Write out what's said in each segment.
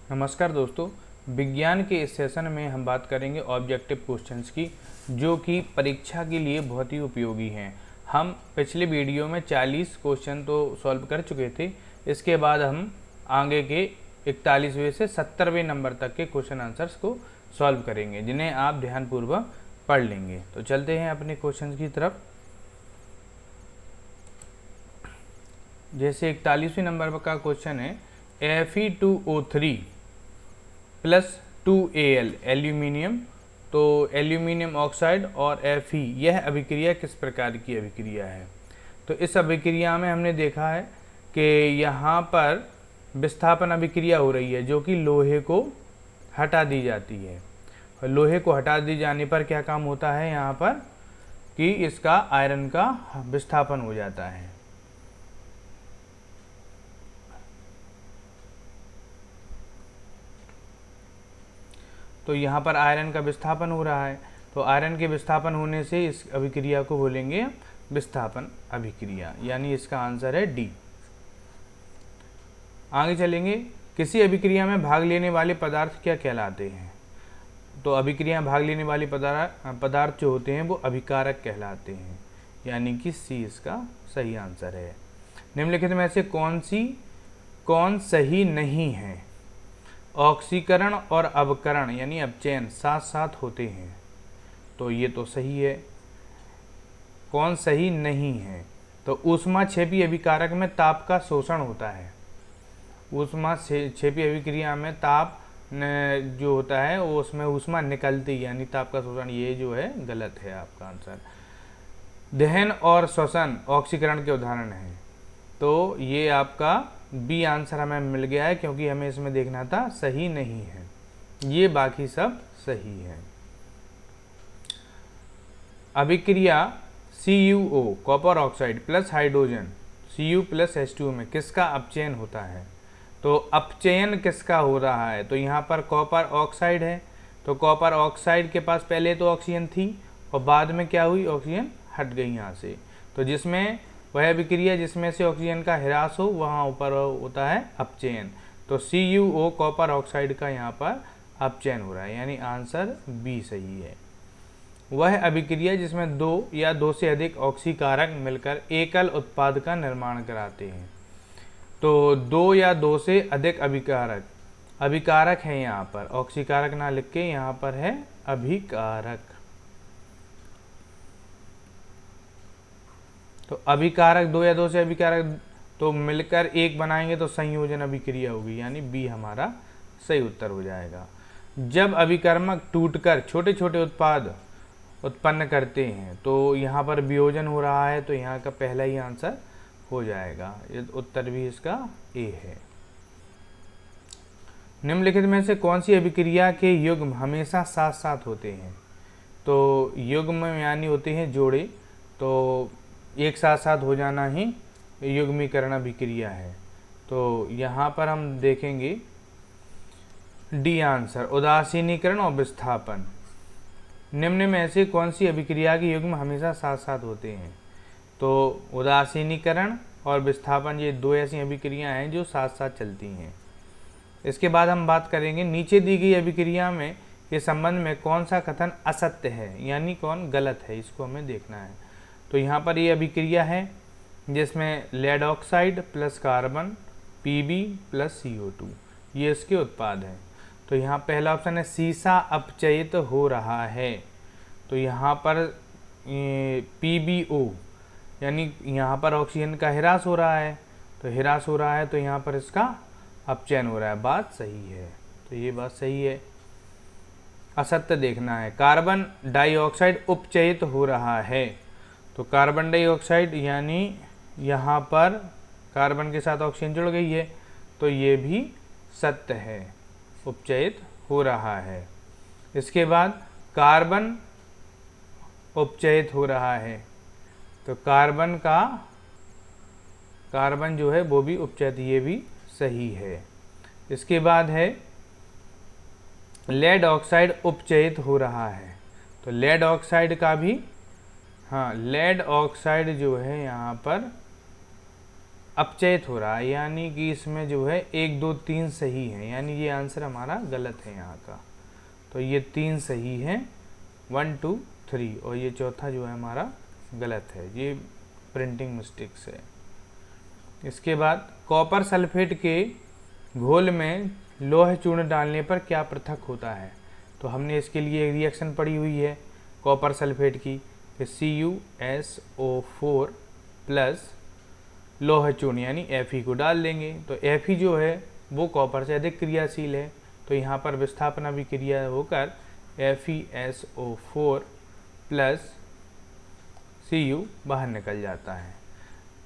नमस्कार दोस्तों, विज्ञान के इस सेशन में हम बात करेंगे ऑब्जेक्टिव क्वेश्चंस की, जो कि परीक्षा के लिए बहुत ही उपयोगी हैं। हम पिछले वीडियो में 40 क्वेश्चन तो सॉल्व कर चुके थे। इसके बाद हम आगे के 41वें से 70वें नंबर तक के क्वेश्चन आंसर्स को सॉल्व करेंगे, जिन्हें आप ध्यानपूर्वक पढ़ लेंगे। तो चलते हैं अपने क्वेश्चन की तरफ। जैसे 41वें नंबर का क्वेश्चन है, Fe2O3 प्लस 2Al एल्यूमिनियम। तो एल्यूमिनियम ऑक्साइड और Fe यह अभिक्रिया किस प्रकार की अभिक्रिया है। तो इस अभिक्रिया में हमने देखा है कि यहाँ पर विस्थापन अभिक्रिया हो रही है, जो कि लोहे को हटा दी जाती है। और लोहे को हटा दी जाने पर क्या काम होता है यहाँ पर कि इसका आयरन का विस्थापन हो जाता है। तो यहाँ पर आयरन का विस्थापन हो रहा है। तो आयरन के विस्थापन होने से इस अभिक्रिया को बोलेंगे विस्थापन अभिक्रिया, यानी इसका आंसर है डी। आगे चलेंगे, किसी अभिक्रिया में भाग लेने वाले पदार्थ क्या कहलाते हैं। तो अभिक्रिया में भाग लेने वाले पदार्थ जो होते हैं वो अभिकारक कहलाते हैं, यानी कि सी इसका सही आंसर है। निम्नलिखित में से कौन सही नहीं है। ऑक्सीकरण और अवकरण यानी अपचयन साथ साथ होते हैं, तो ये तो सही है। कौन सही नहीं है, तो ऊष्माक्षेपी अभिकारक में ताप का शोषण होता है। ऊष्माक्षेपी अभिक्रिया में ताप जो होता है वो उसमें ऊष्मा निकलती, यानी ताप का शोषण, ये जो है गलत है आपका आंसर। दहन और श्वसन ऑक्सीकरण के उदाहरण हैं, तो ये आपका बी आंसर हमें मिल गया है, क्योंकि हमें इसमें देखना था सही नहीं है। ये बाकी सब सही है। अभिक्रिया CuO copper oxide plus hydrogen Cu plus H2O में किसका अपचयन होता है। तो अपचयन किसका हो रहा है, तो यहाँ पर कॉपर ऑक्साइड है। तो कॉपर ऑक्साइड के पास पहले तो ऑक्सीजन थी और बाद में क्या हुई, ऑक्सीजन हट गई यहाँ से। तो जिसमें वह अभिक्रिया जिसमें से ऑक्सीजन का ह्रास हो, वहाँ ऊपर होता है अपचयन। तो CuO कॉपर ऑक्साइड का यहाँ पर अपचयन हो रहा है, यानी आंसर बी सही है। वह अभिक्रिया जिसमें दो या दो से अधिक ऑक्सीकारक मिलकर एकल उत्पाद का निर्माण कराते हैं। तो दो या दो से अधिक अभिकारक है, यहाँ पर ऑक्सीकारक ना लिख के यहाँ पर है अभिकारक। तो अभिकारक दो या दो से अभिकारक तो मिलकर एक बनाएंगे तो संयोजन अभिक्रिया होगी, यानी बी हमारा सही उत्तर हो जाएगा। जब अभिकर्मक टूटकर छोटे छोटे उत्पाद उत्पन्न करते हैं, तो यहाँ पर वियोजन हो रहा है, तो यहाँ का पहला ही आंसर हो जाएगा। ये उत्तर भी इसका ए है। निम्नलिखित में से कौन सी अभिक्रिया के युग्म हमेशा साथ साथ होते हैं। तो युग्म यानी होते हैं जोड़े, तो एक साथ साथ हो जाना ही युग्मीकरण अभिक्रिया है। तो यहाँ पर हम देखेंगे डी आंसर, उदासीनीकरण और विस्थापन। निम्न में से कौन सी अभिक्रिया के युग्म हमेशा साथ साथ होते हैं। तो उदासीनीकरण और विस्थापन, ये दो ऐसी अभिक्रियाएं हैं जो साथ साथ चलती हैं। इसके बाद हम बात करेंगे नीचे दी गई अभिक्रिया में के संबंध में कौन सा कथन असत्य है, यानी कौन गलत है, इसको हमें देखना है। तो यहाँ पर ये अभिक्रिया है जिसमें lead oxide plus carbon Pb plus CO2 ये इसके उत्पाद हैं। तो यहाँ पहला ऑप्शन है सीसा अपचयित हो रहा है। तो यहाँ पर PbO यानी यहाँ पर ऑक्सीजन का ह्रास हो रहा है, तो ह्रास हो रहा है, तो यहाँ पर इसका अपचयन हो रहा है, बात सही है। तो ये बात सही है। असत्य देखना है, कार्बन डाइऑक्साइड उपचयित हो रहा है। तो कार्बन डाइऑक्साइड यानी यहाँ पर कार्बन के साथ ऑक्सीजन जुड़ गई है, तो ये भी सत्य है, उपचयित हो रहा है। इसके बाद कार्बन उपचयित हो रहा है, तो कार्बन जो है वो भी उपचयित, ये भी सही है। इसके बाद है लेड ऑक्साइड उपचयित हो रहा है। तो लेड ऑक्साइड का भी, हाँ, लेड ऑक्साइड जो है यहाँ पर अपचयित हो रहा है, यानी कि इसमें जो है 1 2 3 सही है, यानी ये आंसर हमारा गलत है यहाँ का। तो ये 3 सही है, 1 2 3, और ये चौथा जो है हमारा गलत है, ये प्रिंटिंग मिस्टेक्स है। इसके बाद कॉपर सल्फेट के घोल में लोह चूर्ण डालने पर क्या पृथक होता है। तो हमने इसके लिए रिएक्शन पढ़ी हुई है कॉपर सल्फेट की, CuSO4 प्लस लोह चूर्ण यानी Fe को डाल देंगे। तो Fe जो है वो कॉपर से अधिक क्रियाशील है, तो यहाँ पर विस्थापन अभिक्रिया होकर FeSO4 प्लस Cu बाहर निकल जाता है।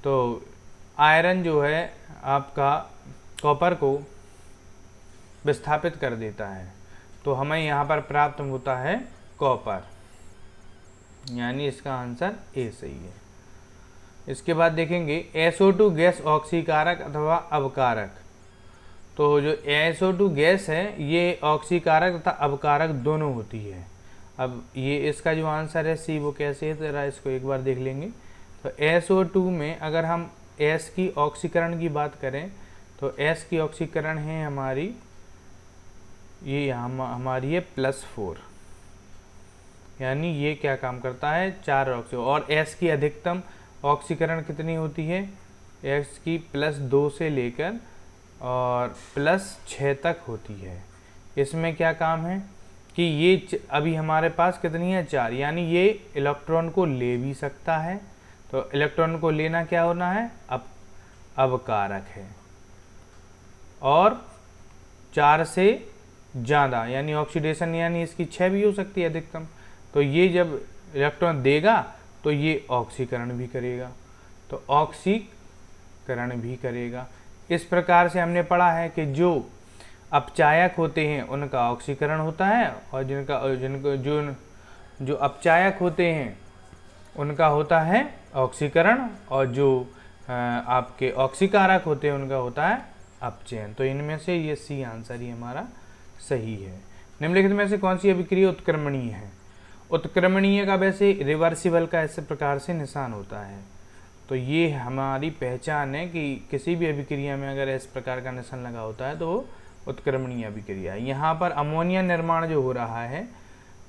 तो आयरन जो है आपका कॉपर को विस्थापित कर देता है, तो हमें यहाँ पर प्राप्त होता है कॉपर, यानी इसका आंसर ए सही है। इसके बाद देखेंगे SO2 गैस ऑक्सीकारक अथवा अवकारक। तो जो SO2 गैस है ये ऑक्सीकारक तथा अवकारक दोनों होती है। अब ये इसका जो आंसर है सी वो कैसे है, जरा इसको एक बार देख लेंगे। तो SO2 में अगर हम S की ऑक्सीकरण की बात करें तो S की ऑक्सीकरण है हमारी ये हमारी है +4, यानी ये क्या काम करता है 4 ऑक्सी, और S की अधिकतम ऑक्सीकरण कितनी होती है, S की +2 से लेकर और +6 तक होती है। इसमें क्या काम है कि ये अभी हमारे पास कितनी है 4, यानी ये इलेक्ट्रॉन को ले भी सकता है। तो इलेक्ट्रॉन को लेना क्या होना है, अवकारक है, और 4 से ज़्यादा यानी ऑक्सीडेशन यानी इसकी 6 भी हो सकती है अधिकतम। तो ये जब इलेक्ट्रॉन देगा तो ये ऑक्सीकरण भी करेगा, तो ऑक्सीकरण भी करेगा। इस प्रकार से हमने पढ़ा है कि जो अपचायक होते हैं उनका ऑक्सीकरण होता है, और जो अपचायक होते हैं उनका होता है ऑक्सीकरण, और जो आपके ऑक्सीकारक होते हैं उनका होता है अपचयन। तो इनमें से ये सी आंसर ही हमारा सही है। निम्नलिखित में से कौन सी अभिक्रिया उत्क्रमणीय है। उत्क्रमणीय का वैसे रिवर्सिबल का इस प्रकार से निशान होता है, तो ये हमारी पहचान है कि किसी भी अभिक्रिया में अगर इस प्रकार का निशान लगा होता है तो वो उत्क्रमणीय अभिक्रिया है। यहाँ पर अमोनिया निर्माण जो हो रहा है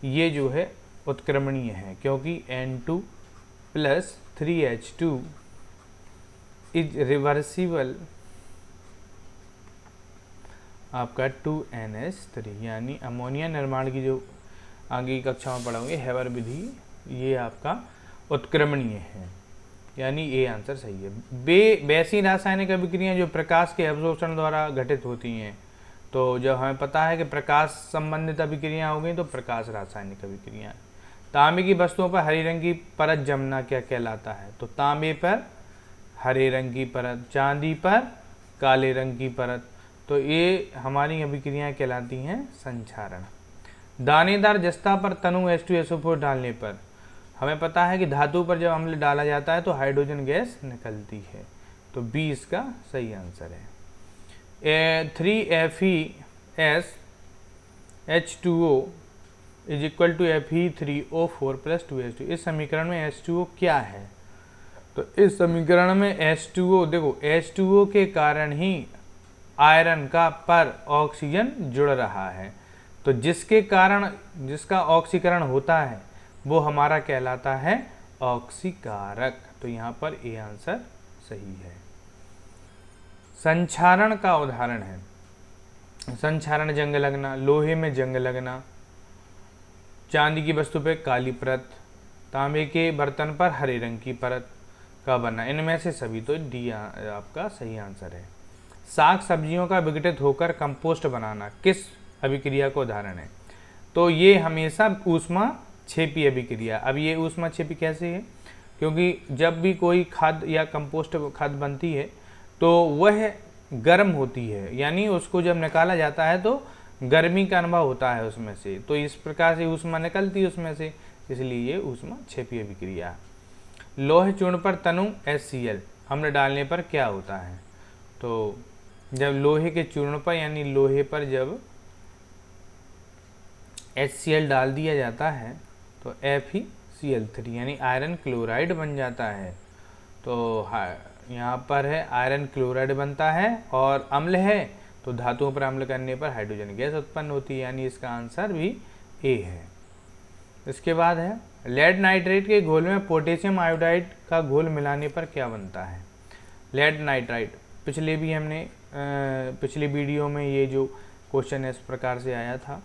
ये जो है उत्क्रमणीय है, क्योंकि N2 + 3H2 इज रिवर्सिबल आपका 2NH3, यानी अमोनिया निर्माण की जो आगे की कक्षा में पढ़ोगे हेवर विधि, ये आपका उत्क्रमणीय है, यानी ये आंसर सही है। वैसी रासायनिक अभिक्रियाएं जो प्रकाश के अवशोषण द्वारा घटित होती हैं, तो जब हमें पता है कि प्रकाश संबंधित अभिक्रियाएं हो गई तो प्रकाश रासायनिक अभिक्रियाएं। तांबे की वस्तुओं पर हरी रंग की परत जमना क्या कहलाता है। तो तांबे पर हरे रंग की परत, चांदी पर काले रंग की परत, तो ये हमारी अभिक्रियाएं कहलाती हैं संक्षारण। दानेदार जस्ता पर तनु H2SO4 डालने पर हमें पता है कि धातु पर जब अम्ल डाला जाता है तो हाइड्रोजन गैस निकलती है, तो बी इसका सही आंसर है। 3FeSH2O = Fe3O4 + 2H2। इस समीकरण में H2O क्या है। तो इस समीकरण में H2O देखो, H2O के कारण ही आयरन का पर ऑक्सीजन जुड़ रहा है, तो जिसके कारण जिसका ऑक्सीकरण होता है वो हमारा कहलाता है ऑक्सीकारक। तो यहाँ पर ए आंसर सही है। संक्षारण का उदाहरण है, संक्षारण जंग लगना, लोहे में जंग लगना, चांदी की वस्तु पर काली परत, तांबे के बर्तन पर हरे रंग की परत का बनना, इनमें से सभी तो डी आपका सही आंसर है। साग सब्जियों का विघटित होकर कंपोस्ट बनाना किस अभिक्रिया का उदाहरण है। तो ये हमेशा ऊष्माक्षेपी अभिक्रिया। अब ये ऊष्माक्षेपी कैसे है, क्योंकि जब भी कोई खाद या कंपोस्ट खाद बनती है तो वह गर्म होती है, यानी उसको जब निकाला जाता है तो गर्मी का अनुभव होता है उसमें से, तो इस प्रकार से ऊष्मा निकलती है उसमें से, इसलिए ये ऊष्माक्षेपी अभिक्रिया। लोह चूर्ण पर तनु HCl अम्ल डालने पर क्या होता है। तो जब लोहे के चूर्ण पर यानी लोहे पर जब HCl डाल दिया जाता है तो FeCl3 यानी आयरन क्लोराइड बन जाता है। तो यहाँ पर है आयरन क्लोराइड बनता है, और अम्ल है तो धातुओं पर अम्ल करने पर हाइड्रोजन गैस उत्पन्न होती है, यानी इसका आंसर भी ए है। इसके बाद है लेड नाइट्रेट के घोल में पोटेशियम आयोडाइड का घोल मिलाने पर क्या बनता है। लेड नाइट्राइट पिछले भी हमने पिछली वीडियो में ये जो क्वेश्चन इस प्रकार से आया था,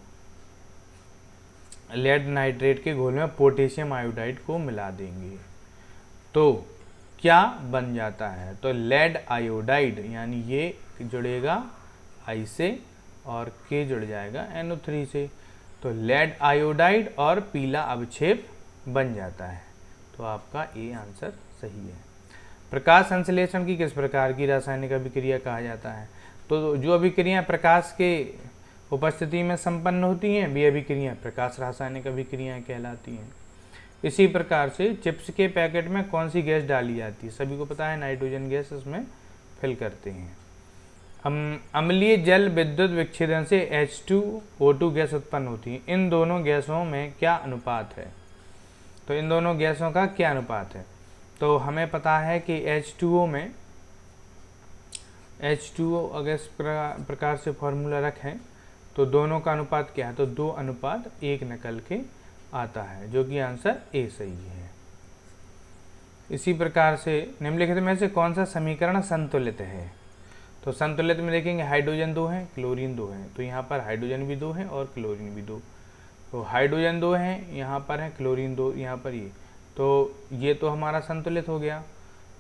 लेड नाइट्रेट के घोल में पोटेशियम आयोडाइड को मिला देंगे तो क्या बन जाता है। तो लेड आयोडाइड, यानी ये जुड़ेगा आई से और के जुड़ जाएगा NO3 से, तो लेड आयोडाइड और पीला अवक्षेप बन जाता है। तो आपका ए आंसर सही है। प्रकाश संश्लेषण की किस प्रकार की रासायनिक अभिक्रिया कहा जाता है। तो जो अभिक्रियाएं प्रकाश के उपस्थिति में संपन्न होती हैं वे अभिक्रियाएं प्रकाश रासायनिक अभिक्रियाएं कहलाती हैं। इसी प्रकार से चिप्स के पैकेट में कौन सी गैस डाली जाती है। सभी को पता है नाइट्रोजन गैस इसमें फिल करते हैं। अम्लीय जल विद्युत विच्छेदन से H2O2 गैस उत्पन्न होती है। इन दोनों गैसों में क्या अनुपात है। तो इन दोनों गैसों का क्या अनुपात है। तो हमें पता है कि H2O में H2O अगर इस प्रकार से फॉर्मूला रखें तो दोनों का अनुपात क्या है, तो 2:1 निकल के आता है, जो कि आंसर ए सही है। इसी प्रकार से निम्नलिखित में से कौन सा समीकरण संतुलित है। तो संतुलित में देखेंगे हाइड्रोजन 2 है, क्लोरीन 2 है, तो यहाँ पर हाइड्रोजन भी 2 है और क्लोरीन भी 2। तो हाइड्रोजन 2 है, यहाँ पर है क्लोरीन 2, यहाँ पर ये तो हमारा संतुलित हो गया,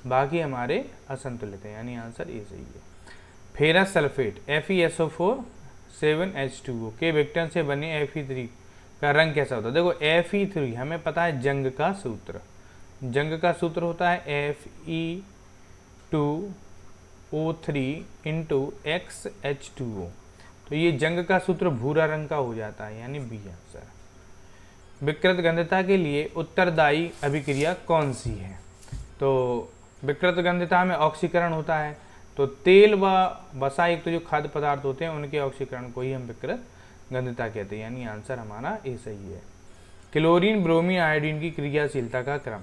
बाकी हमारे असंतुलित है, यानी आंसर ए सही है। फेरस सल्फेट FeSO4 7H2O के विघटन से बने Fe3 का रंग कैसा होता है। देखो Fe3 हमें पता है जंग का सूत्र, जंग का सूत्र होता है Fe2O3 × XH2O, तो ये जंग का सूत्र भूरा रंग का हो जाता है, यानी बी आंसर। विकृत गंधता के लिए उत्तरदायी अभिक्रिया कौन सी है। तो विकृत गंधता में ऑक्सीकरण होता है, तो तेल व वसा युक्त जो खाद्य पदार्थ होते हैं उनके ऑक्सीकरण को ही हम विकृत गंधता कहते हैं, यानी आंसर हमारा ए सही है। क्लोरीन ब्रोमीन आयोडीन की क्रियाशीलता का क्रम।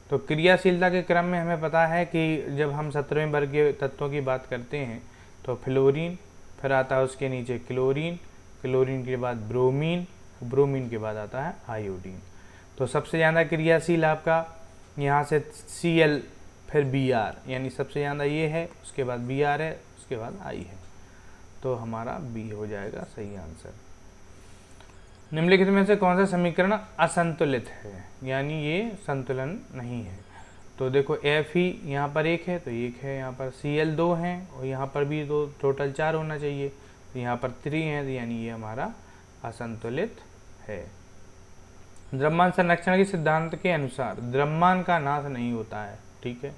तो क्रियाशीलता के क्रम में हमें पता है कि जब हम 17वें वर्ग के तत्वों की बात करते हैं तो फ्लोरीन, फिर आता है उसके नीचे क्लोरीन, क्लोरीन के बाद ब्रोमीन, ब्रोमीन के बाद आता है आयोडीन। तो सबसे ज़्यादा क्रियाशील आपका यहाँ से Cl फिर Br, यानी सबसे ज़्यादा ये है, उसके बाद Br है, उसके बाद I है, तो हमारा बी हो जाएगा सही आंसर। निम्नलिखित में से कौन सा समीकरण असंतुलित है, यानी ये संतुलन नहीं है। तो देखो Fe यहाँ पर 1 है तो 1 है, यहाँ पर Cl 2 है और यहाँ पर भी 2, टोटल 4 होना चाहिए, तो यहाँ पर 3 है, तो यानी ये हमारा असंतुलित है। द्रव्यमान संरक्षण के सिद्धांत के अनुसार द्रव्यमान का नाश नहीं होता है, ठीक है,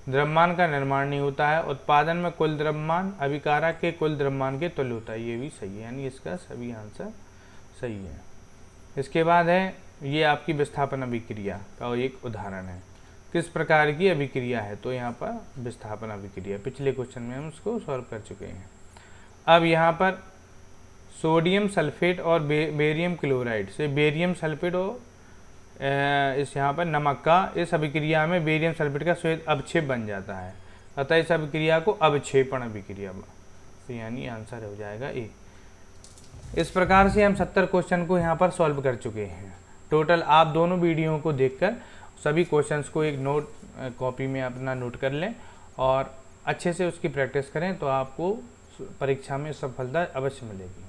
द्रव्यमान का निर्माण नहीं होता है। उत्पादन में कुल द्रव्यमान अभिकारक के कुल द्रव्यमान के तुल्य होता है, ये भी सही है, यानी इसका सभी आंसर सही है। इसके बाद है ये आपकी विस्थापन अभिक्रिया का एक उदाहरण है। किस प्रकार की अभिक्रिया है, तो यहाँ पर विस्थापन अभिक्रिया, पिछले क्वेश्चन में हम उसको सॉल्व कर चुके हैं। अब यहाँ पर सोडियम सल्फेट और बेरियम क्लोराइड से बेरियम सल्फेट और इस यहाँ पर नमक का इस अभिक्रिया में बेरियम सल्फेट का श्वेत अवक्षेप बन जाता है, अतः इस अभिक्रिया को अवक्षेपण अभिक्रिया, तो यानी आंसर हो जाएगा ए। इस प्रकार से हम 70 क्वेश्चन को यहाँ पर सॉल्व कर चुके हैं। टोटल आप दोनों वीडियो को देखकर सभी क्वेश्चन्स को एक नोट कॉपी में अपना नोट कर लें और अच्छे से उसकी प्रैक्टिस करें, तो आपको परीक्षा में सफलता अवश्य मिलेगी।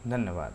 धन्यवाद।